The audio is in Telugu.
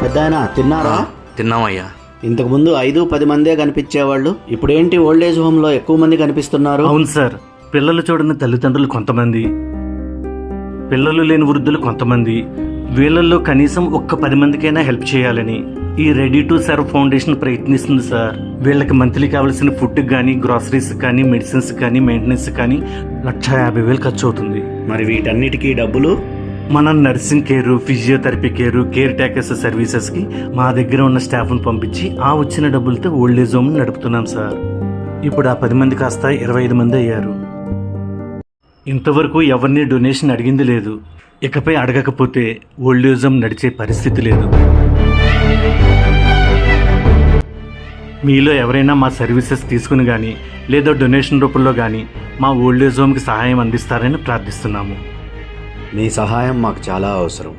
పెద్దాయనా తిన్నారా? తిన్నామయ్యా. ఇంతకు ముందు 5-10 మందే కనిపించేవాళ్ళు, ఇప్పుడేంటి ఓల్డేజ్ హోమ్ లో ఎక్కువ మంది కనిపిస్తున్నారు? అవును సార్, పిల్లలు చూడని తల్లిదండ్రులు కొంతమంది, పిల్లలు లేని వృద్ధులు కొంతమంది, వీళ్ళల్లో కనీసం ఒక్క 10 మందికైనా హెల్ప్ చేయాలని ఈ రెడీ టు సర్వ్ ఫౌండేషన్ ప్రయత్నిస్తుంది సార్. వీళ్ళకి మంత్లీ కావాల్సిన ఫుడ్ కానీ, గ్రాసరీస్ కానీ, మెడిసిన్స్ కానీ, మెయింటెనెన్స్ కానీ 1,50,000 ఖర్చు అవుతుంది. మరి వీటన్నిటికీ డబ్బులు? మనం nursing care, physiotherapy care, care takers సర్వీసెస్కి మా దగ్గర ఉన్న స్టాఫ్ను పంపించి ఆ వచ్చిన డబ్బులతో ఓల్డేజ్ హోమ్ నడుపుతున్నాం సార్. ఇప్పుడు ఆ 10 మంది కాస్త 25 మంది అయ్యారు. ఇంతవరకు ఎవరిని డొనేషన్ అడిగింది లేదు. ఇకపై అడగకపోతే ఓల్డేజ్ హోమ్ నడిచే పరిస్థితి లేదు. మీలో ఎవరైనా మా సర్వీసెస్ తీసుకుని కానీ లేదా డొనేషన్ రూపంలో కానీ మా ఓల్డేజ్ హోమ్కి సహాయం అందిస్తారని ప్రార్థిస్తున్నాము. మీ సహాయం మాకు చాలా అవసరం.